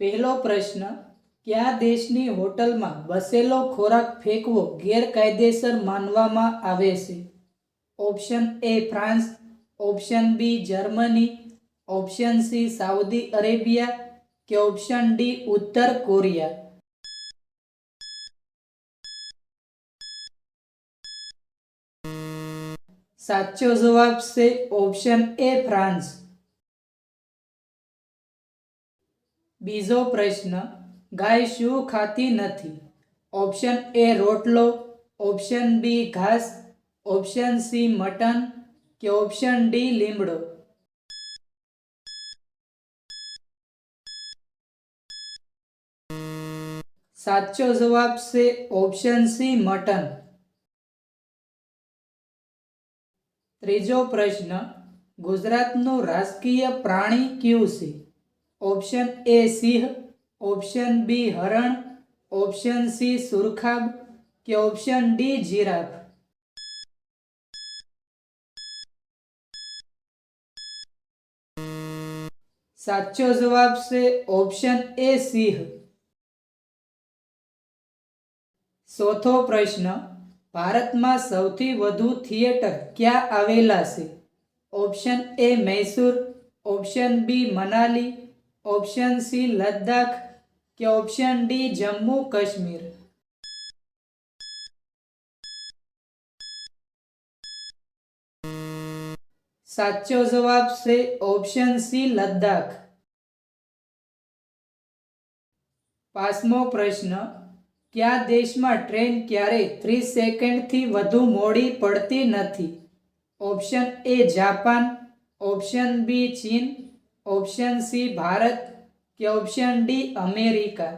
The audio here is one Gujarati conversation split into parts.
પહેલો પ્રશ્ન, કયા દેશની હોટલમાં બસેલો ખોરાક ફેંકવો ગેરકાયદેસર માનવામાં આવે છે? Option A France, option B Germany, option C Saudi Arabia કે ઓપ્શન ડી ઉત્તર કોરિયા? સાચો જવાબ છે ઓપ્શન એ ફ્રાન્સ. બીજો પ્રશ્ન, ગાય શું ખાતી નથી? ઓપ્શન એ રોટલો, ઓપ્શન બી ઘાસ, ઓપ્શન સી મટન કે ઓપ્શન ડી લીમડો? સાચો જવાબ છે ઓપ્શન સી મટન. ત્રીજો પ્રશ્ન, ગુજરાતનું રાષ્ટ્રીય પ્રાણી કયું છે? ઓપ્શન એ સિંહ, ઓપ્શન બી હરણ, ઓપ્શન સી સુરખાબ કે ઓપ્શન ડી જીરાફ? સાચો જવાબ છે ઓપ્શન એ સિંહ. ચોથો પ્રશ્ન, ભારતમાં સૌથી વધુ થિયેટર ક્યાં આવેલા છે? Option A Mysore, option B Manali, option C Ladakh કે ઓપ્શન ડી જમ્મુ કાશ્મીર? સાચો જવાબ છે ઓપ્શન સી લદ્દાખ. પાંચમો પ્રશ્ન, કયા દેશમાં ટ્રેન ક્યારેય 30 સેકન્ડથી વધુ મોડી પડતી નથી? Option A Japan, option B ચીન, ઓપ્શન સી ભારત કે ઓપ્શન ડી અમેરિકા?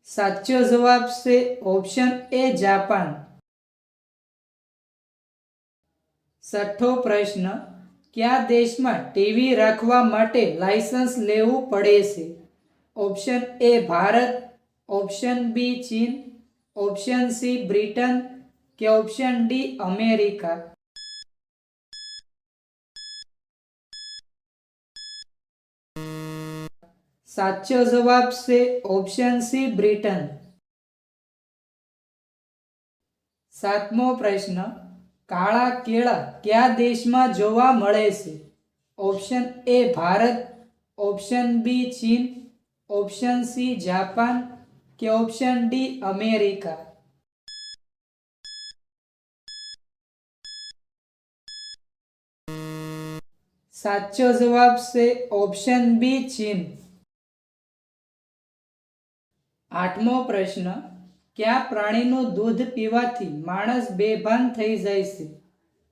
સાચો જવાબ છે ઓપ્શન એ જાપાન. છઠ્ઠો પ્રશ્ન, કયા દેશમાં ટીવી રાખવા માટે લાયસન્સ લેવું પડે છે? Option A Bharat, option B ચીન, ઓપ્શન સી બ્રિટન કે ઓપ્શન ડી અમેરિકા? સાચો જવાબ છે ઓપ્શન સી બ્રિટન. સાતમો પ્રશ્ન, કાળા કેળા કયા દેશમાં જોવા મળે છે? Option A Bharat, option B ચીન, ઓપ્શન સી જાપાન કે ઓપ્શન ડી અમેરિકા? સાચો જવાબ છે ઓપ્શન બી ચીન. આઠમો પ્રશ્ન, કયા પ્રાણીનું દૂધ પીવાથી માણસ બેભાન થઈ જાય છે?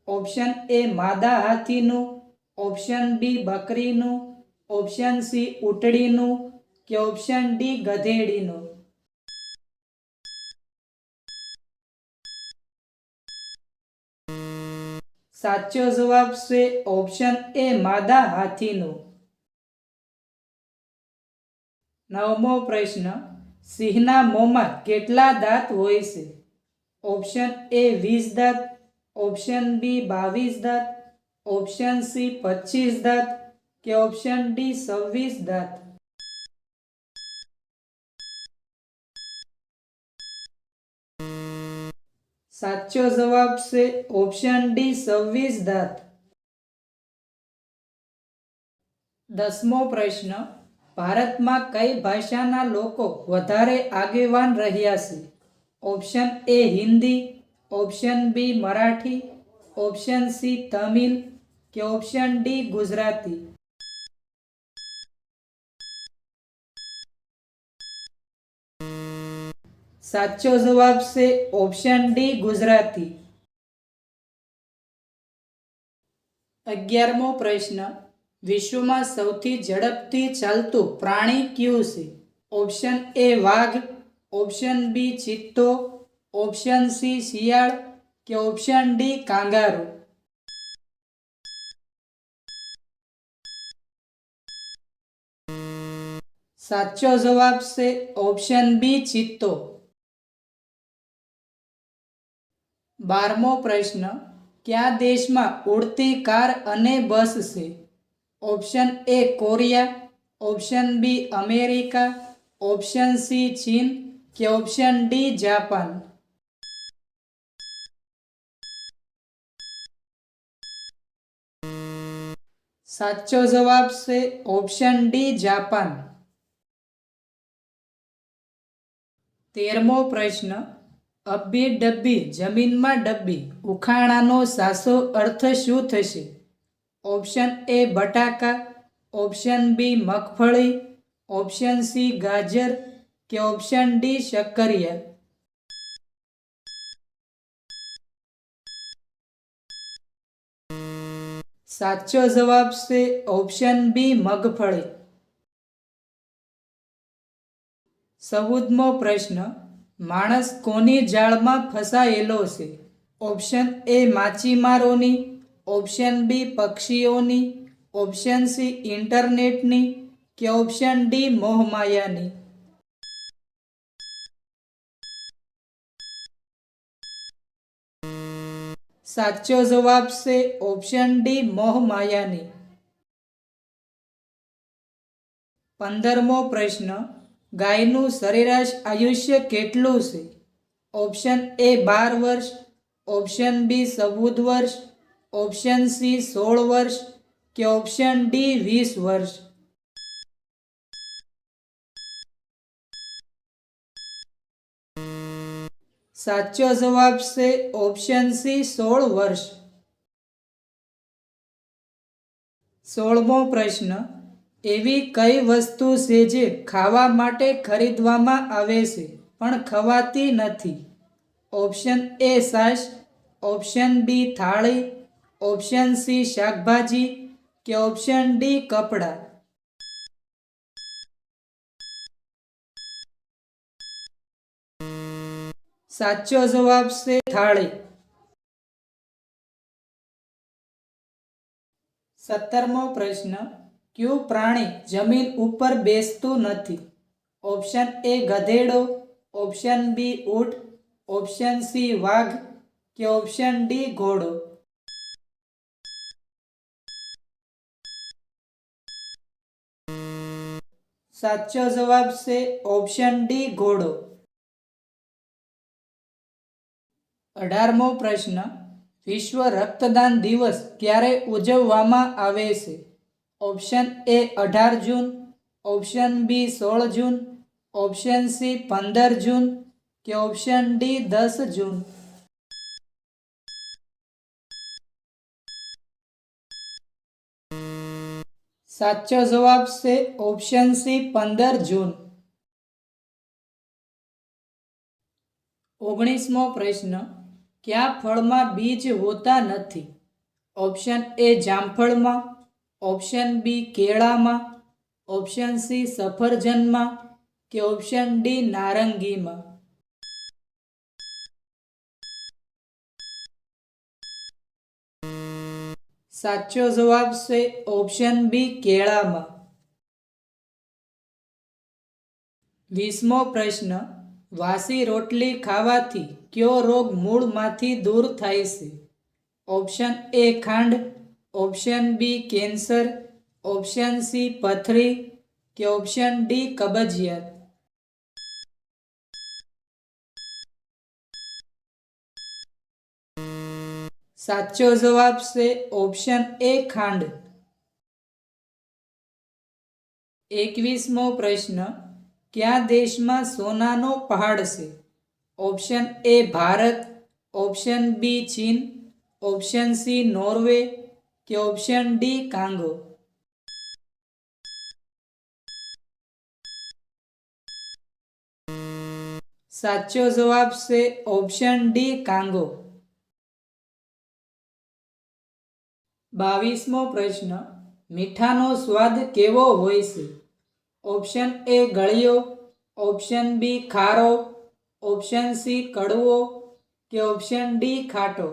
ઓપ્શન એ માદા હાથીનું, ઓપ્શન બી બકરીનું, ઓપ્શન સી ઊંટડીનું કે ઓપ્શન ડી ગધેડીનું? સાચો જવાબ છે ઓપ્શન એ માદા હાથીનું. નવમો પ્રશ્ન, સિંહના મોંમાં કેટલા દાંત હોય છે? ઓપ્શન એ 20 દાંત, ઓપ્શન બી 22 દાંત, ઓપ્શન સી 25 દાંત કે ઓપ્શન ડી 26 દાંત? સાચો જવાબ છે ઓપ્શન ડી 26 દાંત. દસમો પ્રશ્ન, ભારતમાં કઈ ભાષાના લોકો વધારે આગેવાન રહ્યા છે? Option A Hindi, option B Marathi, option C Tamil કે ઓપ્શન ડી ગુજરાતી? સાચો જવાબ છે ઓપ્શન ડી ગુજરાતી. 11મો પ્રશ્ન, વિશ્વમાં સૌથી ઝડપથી ચાલતું પ્રાણી કયું છે? ઓપ્શન એ વાઘ, ઓપ્શન બી ચિત્તો, ઓપ્શન સી શિયાળ કે ઓપ્શન ડી કાંગારૂ? સાચો જવાબ છે ઓપ્શન બી ચિત્તો. 12મો પ્રશ્ન, કયા દેશમાં ઉડતી કાર અને બસ છે? Option A Korea, option B America, option C ચીન કે ઓપ્શન ડી જાપાન? સાચો જવાબ છે ઓપ્શન ડી જાપાન. 13મો પ્રશ્ન. અબ્બી ડબ્બી જમીનમાં ડબ્બી ઉખાણાનો સાચો અર્થ શું થશે? ઓપ્શન એ બટાકા, ઓપ્શન બી મગફળી, ઓપ્શન સી ગાજર કે ઓપ્શન ડી શક્કરિયા? સાચો જવાબ છે ઓપ્શન બી મગફળી. 14મો પ્રશ્ન. માણસ કોની જાળમાં ફસાયેલો છે? ઓપ્શન એ માછીમારોની, ઓપ્શન બી પક્ષીઓની, ઓપ્શન સી ઇન્ટરનેટની કે ઓપ્શન ડી મોહમાયાની? સાચો જવાબ છે ઓપ્શન ડી મોહમાયાની. 15મો પ્રશ્ન. ગાયનું સરેરાશ આયુષ્ય કેટલું છે? ઓપ્શન એ 12 વર્ષ, ઓપ્શન બી 14 વર્ષ, ઓપ્શન સી 16 વર્ષ કે ઓપ્શન ડી 20 વર્ષ? સાચો જવાબ છે ઓપ્શન સી 16 વર્ષ. 16મો પ્રશ્ન. એવી કઈ વસ્તુ છે જે ખાવા માટે ખરીદવામાં આવે છે પણ ખવાતી નથી? ઓપ્શન એ છાશ, ઓપ્શન બી થાળી, ઓપ્શન સી શાકભાજી કે ઓપ્શન ડી કપડાં? સાચો જવાબ છે થાળી. 17મો પ્રશ્ન. કયું પ્રાણી જમીન ઉપર બેસતું નથી? ઓપ્શન એ ગધેડો, ઓપ્શન બી ઊંટ, ઓપ્શન સી વાઘ કે ઓપ્શન ડી ઘોડો? સાચો જવાબ છે ઓપ્શન ડી ઘોડો. 18મો પ્રશ્ન. વિશ્વ રક્તદાન દિવસ ક્યારે ઉજવવામાં આવે છે? Option A 18 June, option B 16 June, option C 15 June કે ઓપ્શન ડી 10 જૂન? સાચો જવાબ છે ઓપ્શન સી 15 જૂન. 19મો પ્રશ્ન. કયા ફળમાં બીજ હોતા નથી? ઓપ્શન એ જામફળમાં, ઓપ્શન બી કેળામાં, ઓપ્શન સી સફરજનમાં કે ઓપ્શન ડી નારંગીમાં? સાચો જવાબ છે ઓપ્શન બી કેળામાં. 20મો પ્રશ્ન. વાસી રોટલી ખાવાથી કયો રોગ મૂળમાંથી દૂર થાય છે? ઓપ્શન એ ખાંડ, option B cancer, option C પથરી કે ઓપ્શન ડી કબજિયાત? સાચો જવાબ છે ઓપ્શન એ ખાંડ. 21મો પ્રશ્ન. કયા દેશમાં સોનાનો પહાડ છે? Option A Bharat, option B ચીન, ઓપ્શન સી નોર્વે કે ઓપ્શન ડી કાંગો? સાચો જવાબ છે ઓપ્શન ડી કાંગો. 22મો પ્રશ્ન. મીઠાનો સ્વાદ કેવો હોય છે? ઓપ્શન એ ગળ્યો, ઓપ્શન બી ખારો, ઓપ્શન સી કડવો કે ઓપ્શન ડી ખાટો?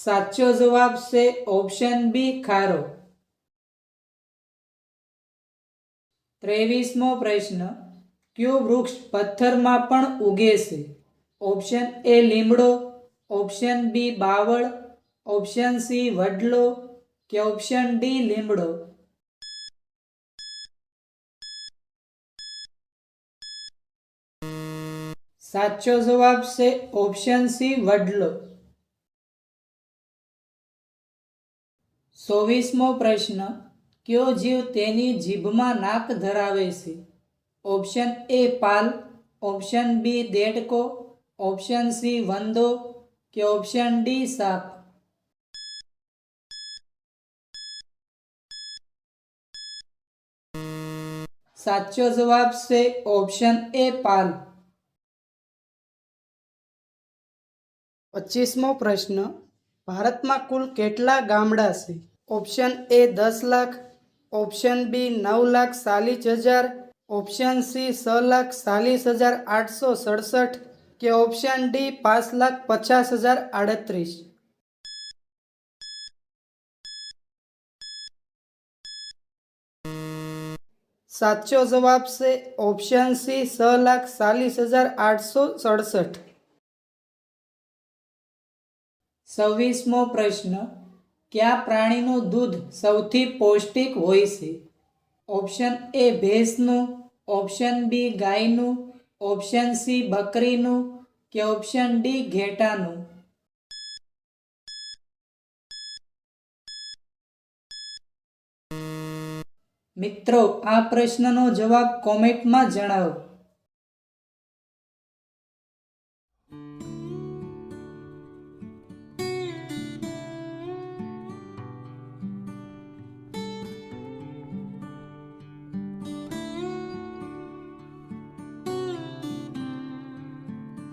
સાચો જવાબ છે ઓપ્શન બી ખારો. 23મો પ્રશ્ન. કયું વૃક્ષ પથ્થરમાં પણ ઉગે છે? ઓપ્શન એ લીમડો, ઓપ્શન બી બાવળ, ઓપ્શન સી વડલો કે ઓપ્શન ડી લીમડો? સાચો જવાબ છે ઓપ્શન સી વડલો. 24મો પ્રશ્ન. કયો જીવ તેની જીભમાં નાક ધરાવે છે? ઓપ્શન એ પાલ, ઓપ્શન બી દેડકો, ઓપ્શન સી વંદો કે ઓપ્શન ડી સાપ? સાચો જવાબ છે ઓપ્શન એ પાલ. 25મો પ્રશ્ન. ભારતમાં કુલ કેટલા ગામડા છે? Option A 10 lakh, option B 9,40,000, option C 6,40,867 કે ઓપ્શન ડી 5,50,038? સાચો જવાબ છે ઓપ્શન સી 6,40,867. 26મો પ્રશ્ન. કયા પ્રાણીનું દૂધ સૌથી પૌષ્ટિક હોય છે? ઓપ્શન એ ભેંસનું, ઓપ્શન બી ગાયનું, ઓપ્શન સી બકરીનું કે ઓપ્શન ડી ઘેટાનું? મિત્રો, આ પ્રશ્નનો જવાબ કોમેન્ટમાં જણાવો.